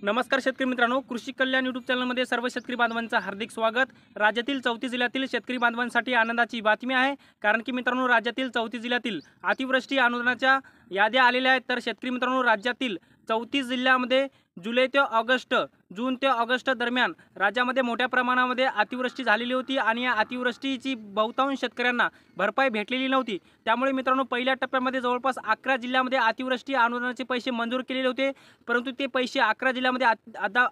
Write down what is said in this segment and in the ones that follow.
नमस्कार शेतकरी मित्रांनो, कृषी कल्याण यूट्यूब चॅनलमध्ये सर्व शेतकरी बांधवांचं हार्दिक स्वागत। राज्यातील 34 जिल्ह्यातील शेतकरी बांधवांसाठी आनंदाची बातमी आहे, कारण की मित्रांनो राज्यातील 34 जिल्ह्यातील अतिवृष्टी अनुदानाच्या याद्या आलेल्या आहेत। तर शेतकरी मित्रांनो, राज्यातील 34 जिल्ह्यामध्ये जुलै ते ऑगस्ट, जून ते ऑगस्ट दरम्यान राज्यामध्ये मोठ्या प्रमाणामध्ये अतिवृष्टी झालेली होती आणि या अतिवृष्टीची बहुतांश शेतकऱ्यांना भरपाई भेटलेली नव्हती। त्यामुळे मित्रांनो, पहिल्या टप्प्यामध्ये जवळपास 11 जिल्ह्यामध्ये अतिवृष्टी अनुदानाचे पैसे मंजूर केलेले होते, परंतु ते पैसे 11 जिल्ह्यामध्ये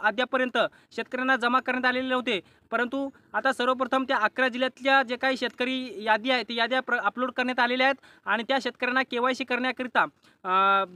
अद्यापर्यंत शेतकऱ्यांना जमा करण्यात आलेले नव्हते। परंतु आता सर्वप्रथम त्या 11 जिल्ह्यातल्या जे काही शेतकरी यादी आहे, ती याद्या अपलोड करण्यात आलेल्या आहेत आणि त्या शेतकऱ्यांना KYC करण्याकरिता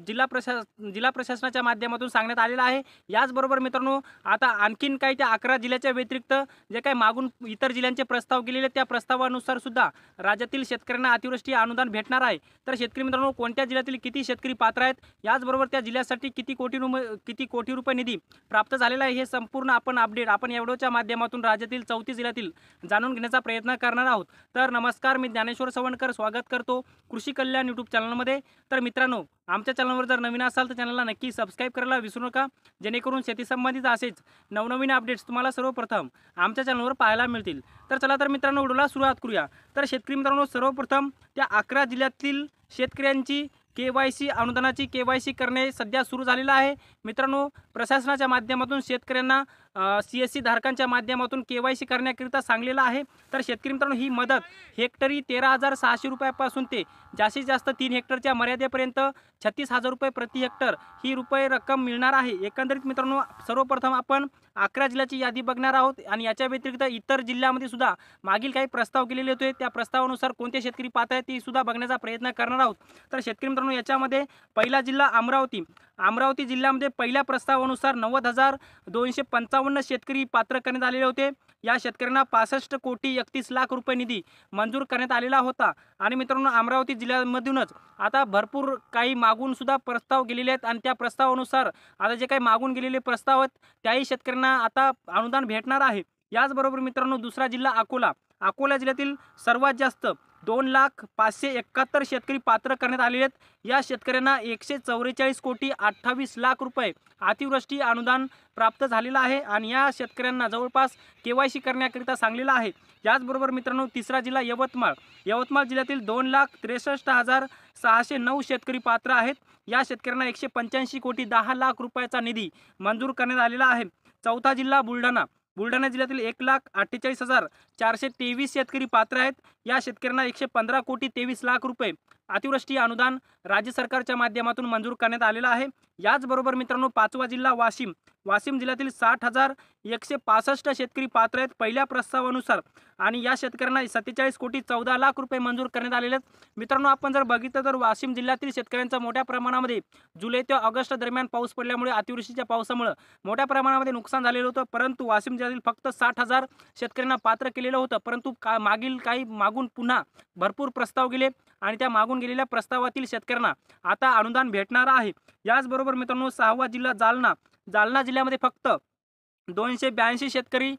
जिल्हा प्रशासनाच्या माध्यमातून सांगण्यात आलेलं आहे। याचबरोबर मित्रांनो, आता आणखीन काही त्या 11 जिल्ह्याच्या व्यतिरिक्त जे काही मागून इतर जिल्ह्यांचे प्रस्ताव गेलेले, त्या प्रस्तावानुसार सुद्धा राज्यातील शेतकऱ्यांना अतिवृष्टी अनुदान भेटणार आहे। तर शेतकरी मित्रांनो, कोणत्या जिल्ह्यातील किती शेतकरी पात्र आहेत, याचबरोबर त्या जिल्ह्यासाठी किती कोटी रुपये निधी प्राप्त झालेला आहे, हे संपूर्ण अपडेट आपण या व्हिडिओच्या माध्यमातून राज्यातील 34 जिल्ह्यातील जाणून घेण्याचा प्रयत्न करणार आहोत। तर नमस्कार, मी ज्ञानेश्वर सवणकर स्वागत करतो कृषी कल्याण यूट्यूब चॅनलमध्ये। तर मित्रांनो, आमच्या चॅनलवर जर नवीन असाल तर चॅनलला नक्की सबस्क्राईब करायला विसरू नका, जेणेकरून शेती संबंधित असेच नवनवीन अपडेट्स तुम्हाला सर्वप्रथम आमच्या चॅनलवर पाहायला मिळतील। तर चला तर मित्रांनो, व्हिडिओला सुरुवात करूया। तर शेतकरी मित्रांनो, सर्वप्रथम त्या 11 जिल्ह्यातील शेतकऱ्यांची KYC अनुदानाची KYC करणे सध्या सुरू झालेलं आहे। मित्रांनो, प्रशासनाच्या माध्यमातून शेतकऱ्यांना CSC धारकांच्या माध्यमातून KYC करण्याकरिता सांगलेलं आहे। तर शेतकरी मित्रांनो, ही मदत हेक्टरी 13,600 रुपयापासून ते जास्तीत जास्त 3 हेक्टरच्या मर्यादेपर्यंत 36,000 रुपये प्रति हेक्टर ही रक्कम मिळणार आहे। एकंदरीत मित्रांनो, सर्वप्रथम आपण 11 जिल्ह्याची यादी बघणार आहोत आणि याच्या व्यतिरिक्त इतर जिल्ह्यामध्ये सुद्धा मागील काही प्रस्ताव केलेले होते, त्या प्रस्तावानुसार कोणते शेतकरी पात्र आहेत ते सुद्धा बघण्याचा प्रयत्न करणार आहोत। तर शेतकरी मित्रांनो, याच्यामध्ये पहिला जिल्हा अमरावती जिल्ह्यामध्ये पहिल्या प्रस्तावानुसार 90,255 शेतकरी पात्र करण्यात आलेले होते। या शेतकऱ्यांना 65,31,00,000 रुपये निधी मंजूर करण्यात आलेला होता। आणि मित्रांनो, अमरावती जिल्ह्यामधूनच आता भरपूर काही मागून सुद्धा प्रस्ताव गेलेले आहेत आणि त्या प्रस्तावानुसार आता जे काही मागून गेलेले प्रस्ताव आहेत, त्याही शेतकऱ्यांना आता अनुदान भेटणार आहे। याचबरोबर मित्रांनो, दुसरा जिल्हा अकोला जिल्ह्यातील सर्वात जास्त 2,05,71 शेतकरी पात्र करण्यात आलेले आहेत। या शेतकऱ्यांना 144,28,00,000 रुपये अतिवृष्टी अनुदान प्राप्त झालेलं आहे आणि या शेतकऱ्यांना जवळपास KYC करण्याकरिता सांगलेलं आहे। याचबरोबर मित्रांनो, तिसरा जिल्हा यवतमाळ जिल्ह्यातील 2,63,609 शेतकरी पात्र आहेत। या शेतकऱ्यांना 185,10,00,000 रुपयाचा निधी मंजूर करण्यात आलेला आहे। चौथा जिल्हा बुलढाणा जिल्ह्यातील 1,48,423 शेतकरी पात्र आहेत। या शेतकऱ्यांना 115,23,00,000 रुपये अतिवृष्टी अनुदान राज्य सरकारच्या माध्यमातून मंजूर करण्यात आलेला आहे। याचबरोबर मित्रांनो, पाचवा जिल्हा वाशिम जिल्ह्यातील 60,165 शेतकरी पात्र आहेत पहिल्या प्रस्तावानुसार आणि या शेतकऱ्यांना 47,14,00,000 रुपये मंजूर करण्यात आलेले आहेत। मित्रांनो, आपण जर बघितलं तर वाशिम जिल्ह्यातील शेतकऱ्यांचा मोठ्या प्रमाणामध्ये जुलै ते ऑगस्ट दरम्यान पाऊस पडल्यामुळे अतिवृष्टीच्या पावसामुळे मोठ्या प्रमाणामध्ये नुकसान झालेलं होतं, परंतु वाशिम जिल्ह्यातील फक्त 60,000 शेतकऱ्यांना पात्र केलेलं होतं। परंतु मागून पुन्हा भरपूर प्रस्ताव गेले आणि त्या मागून गेलेल्या प्रस्तावातील शेतकऱ्यांना आता अनुदान भेटणार आहे। याचबरोबर मित्रांनो, सहावा जिल्हा जालना जिल्ह्यामध्ये फक्त 282 शेतकरी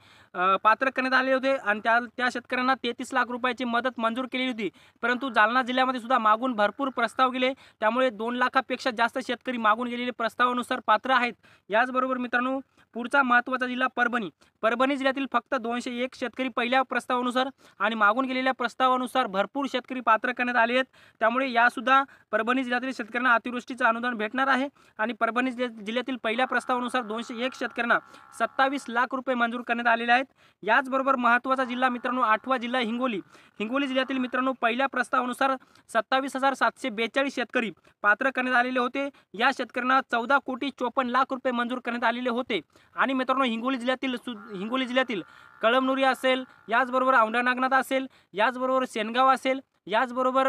पात्र करण्यात आले होते आणि त्या शेतकऱ्यांना 33,00,000 रुपयाची मदत मंजूर केली होती। परंतु जालना जिल्ह्यामध्ये सुद्धा मागून भरपूर प्रस्ताव गेले, त्यामुळे 2 लाखापेक्षा जास्त शेतकरी मागून गेलेले प्रस्तावानुसार पात्र आहेत। याचबरोबर मित्रांनो, पुढचा महत्त्वाचा जिल्हा परभणी जिल्ह्यातील फक्त 201 शेतकरी पहिल्या प्रस्तावानुसार आणि मागून गेलेल्या प्रस्तावानुसार भरपूर शेतकरी पात्र करण्यात आले आहेत। त्यामुळे यासुद्धा परभणी जिल्ह्यातील शेतकऱ्यांना अतिवृष्टीचं अनुदान भेटणार आहे आणि परभणी जिल्ह्यातील पहिल्या प्रस्तावानुसार 201 शेतकऱ्यांना 27,00,000 रुपये मंजूर करण्यात आलेले आहेत। याचबरोबर महत्त्वाचा जिल्हा मित्रांनो, 8वा जिल्हा हिंगोली जिल्ह्यातील मित्रांनो, पहिल्या प्रस्तावानुसार 27,742 शेतकरी पात्र करण्यात आलेले होते। या शेतकऱ्यांना 14,54,00,000 रुपये मंजूर करण्यात आलेले होते। आणि मित्रांनो, हिंगोली जिल्ह्यातील कळमनुरी असेल, याचबरोबर औंढा नागनाथ असेल, याचबरोबर सेनगाव असेल, याचबरोबर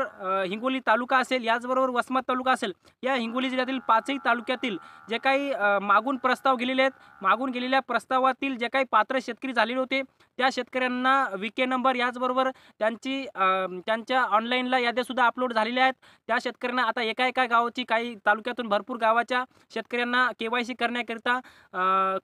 हिंगोली तालुका असेल, याचबरोबर वसमत तालुका असेल, या हिंगोली जिल्ह्यातील 5ही तालुक्यातील जे काही मागून प्रस्ताव गेलेले आहेत, मागून गेलेल्या प्रस्तावातील जे काही पात्र शेतकरी झालेले होते, त्या शेतकऱ्यांना VK नंबर याचबरोबर त्यांच्या ऑनलाईनला याद्यासुद्धा अपलोड झालेल्या आहेत। त्या शेतकऱ्यांना आता एका गावाची, काही तालुक्यातून भरपूर गावाच्या शेतकऱ्यांना KYC करण्याकरिता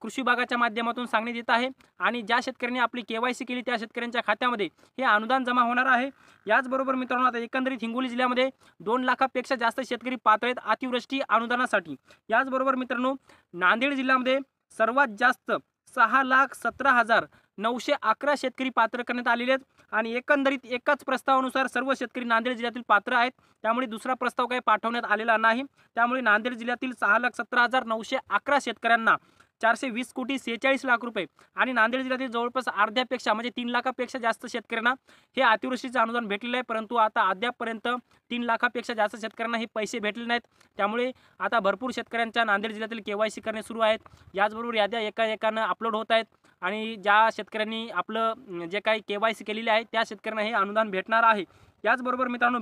कृषी विभागाच्या माध्यमातून सांगण्यात येत आहे आणि ज्या शेतकऱ्यांनी आपली KYC केली त्या शेतकऱ्यांच्या खात्यामध्ये हे अनुदान जमा होणार आहे। याचबरोबर मित्रांनो, आता एकंदरीत हिंगोली जिल्ह्यामध्ये 2 लाखापेक्षा जास्त शेतकरी पात्र आहेत अतिवृष्टी अनुदानासाठी। याचबरोबर मित्रांनो, नांदेड जिल्ह्यामध्ये सर्वात जास्त 6,17,911 शेतकरी पात्र करण्यात आलेले आहेत आणि एकंदरीत एकाच प्रस्तावानुसार सर्व शेतकरी नांदेड जिल्ह्यातील पात्र आहेत. त्यामुळे दुसरा प्रस्ताव काही पाठवण्यात आलेला नाही. त्यामुळे नांदेड जिल्ह्यातील 6,17,911 शेतकऱ्यांना 420,46,00,000 रुपये आणि नांदेड जिल्ह्यातील जवळपास अर्ध्यापेक्षा म्हणजे 3 लाखापेक्षा जास्त शेतकऱ्यांना हे अतिवृष्टीचे अनुदान भेटलेले आहे. परंतु आता अद्यापपर्यंत 3 लाखापेक्षा जास्त शेतकऱ्यांना हे पैसे भेटले नाहीत. त्यामुळे आता भरपूर शेतकऱ्यांच्या नांदेड जिल्ह्यातील KYC करणे सुरू आहेत. याचबरोबर याद्या एकाएकानं अपलोड होत आहेत आणि ज्या शेतकऱ्यांनी आपलं जे काही KYC केलेले आहे त्या शेतकऱ्यांना हे अनुदान भेटणार आहे. याचबरोबर मित्रांनो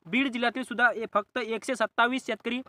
बीड जिल्ह्यातील सुद्धा फक्त 127 शेतकरी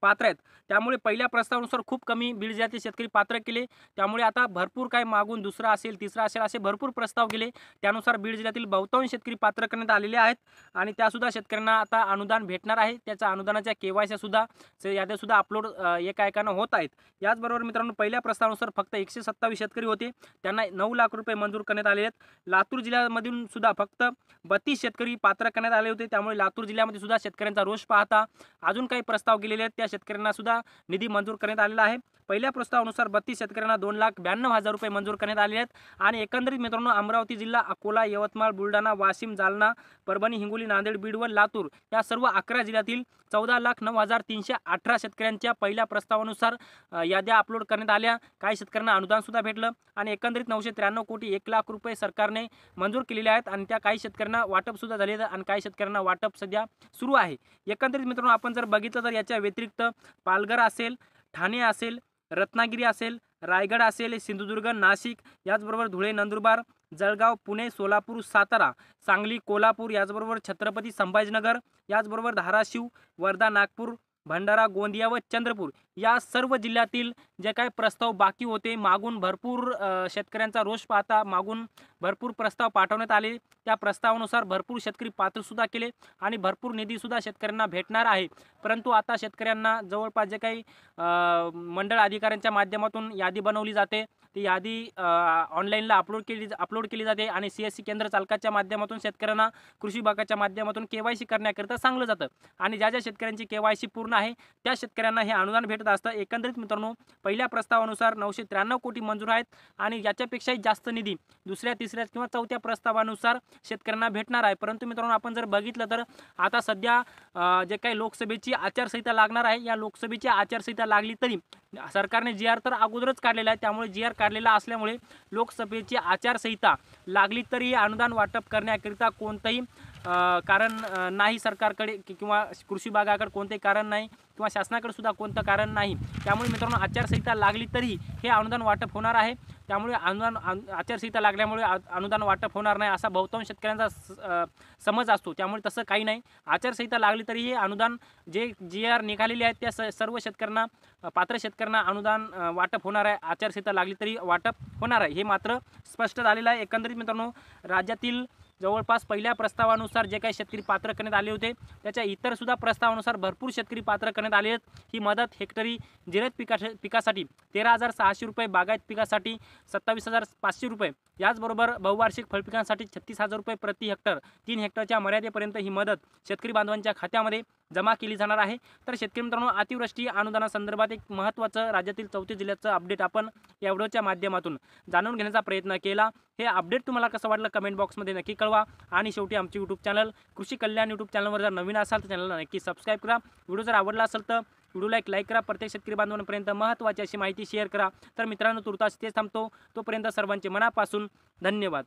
पात्र आहेत. त्यामुळे पहिल्या प्रस्तावानुसार खूप कमी बीड जिल्ह्यातील शेतकरी पात्र केले. त्यामुळे आता भरपूर काय मागून दुसरा असेल, तिसरा असेल असे भरपूर प्रस्ताव गेले. त्यानुसार बीड जिल्ह्यातील बहुतांश शेतकरी पात्र करण्यात आलेले आहेत आणि त्यासुद्धा शेतकऱ्यांना आता अनुदान भेटणार आहे. त्याच्या अनुदानाच्या KYC सुद्धा याद्यासुद्धा अपलोड एकाएकानं होत आहेत. याचबरोबर मित्रांनो पहिल्या प्रस्तावानुसार फक्त 127 शेतकरी होते, त्यांना 9 लाख रुपये मंजूर करण्यात आले आहेत. लातूर जिल्ह्यामधून सुद्धा फक्त 32 शेतकरी पात्र करण्यात आले होते. त्यामुळे लातूर जिल्ह्यामध्ये सुद्धा शेतकऱ्यांचा रोष पाहता अजून काही प्रस्ताव गेलेले आहेत. त्या शेतकऱ्यांना सुद्धा निधी मंजूर करण्यात आलेला आहे. पहिल्या प्रस्तावानुसार 32 शेतकऱ्यांना 2,92,000 रुपये मंजूर करण्यात आले आहेत आणि एकंदरीत मित्रांनो अमरावती जिल्हा, अकोला, यवतमाळ, बुलढाणा, वाशिम, जालना, परभणी, हिंगोली, नांदेड, बीड व लातूर या सर्व 11 जिल्ह्यातील 14,09,318 शेतकऱ्यांच्या पहिल्या प्रस्तावानुसार याद्या अपलोड करण्यात आल्या. काही शेतकऱ्यांना अनुदान सुद्धा भेटलं आणि एकंदरीत 993 कोटी 1 लाख रुपये सरकारने मंजूर केलेले आहेत आणि त्या काही शेतकऱ्यांना वाटप सुद्धा झाले आणि काही शेतकऱ्यांना वाटप सध्या सुरू आहे. एकंदरीत मित्रांनो आपण जर बघितलं तर याच्या व्यतिरिक्त पालघर असेल, ठाणे असेल, रत्नागिरी असेल, रायगड असेल, सिंधुदुर्ग, नाशिक, याचबरोबर धुळे, नंदुरबार, जळगाव, पुणे, सोलापूर, सातारा, सांगली, कोल्हापूर, याचबरोबर छत्रपती संभाजीनगर, याचबरोबर धाराशिव, वर्धा, नागपूर, भंडारा, गोंदिया व चंद्रपूर या सर्व जिल्ह्यातील जे काही प्रस्ताव बाकी होते, मागून भरपूर शेतकऱ्यांचा रोष पाहता मागून भरपूर प्रस्ताव पाठवण्यात आले. त्या प्रस्तावानुसार भरपूर शेतकरी पात्रसुद्धा केले आणि भरपूर निधीसुद्धा शेतकऱ्यांना भेटणार आहे. परंतु आता शेतकऱ्यांना जवळपास जे काही मंडळ अधिकाऱ्यांच्या माध्यमातून यादी बनवली जाते, ती यादी ऑनलाईनला अपलोड केली जाते आणि CSC केंद्र चालकाच्या माध्यमातून शेतकऱ्यांना कृषी विभागाच्या माध्यमातून KYC करण्याकरिता सांगलं जातं आणि ज्या ज्या शेतकऱ्यांची KYC पूर्ण आहे त्या शेतकऱ्यांना हे अनुदान भेटत असतं. एकंदरीत मित्रांनो पहिल्या प्रस्तावानुसार 993 कोटी मंजूर आहेत आणि याच्यापेक्षाही जास्त निधी दुसऱ्या, तिसऱ्या किंवा चौथ्या प्रस्तावानुसार शेतकऱ्यांना भेटणार आहे. परंतु मित्रांनो आपण जर बघितलं तर आता सध्या जे काही लोकसभेची आचारसंहिता लागणार आहे, या लोकसभेची आचारसंहिता लागली तरी सरकारने GR तर अगोदरच काढलेला आहे. त्यामुळे GR काढलेला असल्यामुळे लोकसभेची आचारसंहिता लागली तरी अनुदान वाटप करण्याकरिता कोणतंही कारण नाही सरकारकडे किंवा कृषी विभागाकडे कोणतेही कारण नाही किंवा शासनाकडे सुद्धा कोणतं कारण नाही. त्यामुळे मित्रांनो आचारसंहिता लागली तरी हे अनुदान वाटप होणार आहे. त्यामुळे आचारसंहिता लागल्यामुळे अनुदान वाटप होणार नाही असा बहुतांश शेतकऱ्यांचा समज असतो. त्यामुळे तसं काही नाही. आचारसंहिता लागली तरी हे अनुदान जे GR निघालेले आहेत त्या सर्व शेतकऱ्यांना, पात्र शेतकऱ्यांना अनुदान वाटप होणार आहे. आचारसंहिता लागली तरी वाटप होणार आहे, हे मात्र स्पष्ट झालेलं आहे. एकंदरीत मित्रांनो राज्यातील जवळपास पहिल्या प्रस्तावानुसार जे काही शेतकरी पात्र करण्यात आले होते त्याच्या इतर सुद्धा प्रस्तावानुसार भरपूर शेतकरी पात्र करण्यात आले आहेत. ही मदत हेक्टरी जिरेत पिकासाठी 13,600 रुपये, बागायत पिकासाठी 27,500 रुपये, याचबरोबर बहुवार्षिक फळपिकांसाठी 36,000 रुपये प्रति हेक्टर, 3 हेक्टरच्या मर्यादेपर्यंत ही मदत शेतकरी बांधवांच्या खात्यामध्ये जमा केली जाणार आहे. तर शेतकरी मित्रांनो अतिवृष्टी अनुदानासंदर्भात एक महत्त्वाचं राज्यातील 34 जिल्ह्याचं अपडेट आपण या व्हिडिओच्या माध्यमातून जाणून घेण्याचा प्रयत्न केला. हे अपडेट तुम्हाला कसं वाटलं कमेंट बॉक्समध्ये नक्की कळवा आणि शेवटी आमचे यूट्यूब चॅनल कृषी कल्याण यूट्यूब चॅनलवर जर नवीन असाल तर चॅनलला नक्की सबस्क्राईब करा. व्हिडिओ जर आवडला असेल तर व्हिडिओला एक लाईक करा. प्रत्येक शेतकरी बांधवांपर्यंत महत्त्वाची अशी माहिती शेअर करा. तर मित्रांनो तुर्तास तेच थांबतो. तोपर्यंत सर्वांचे मनापासून धन्यवाद.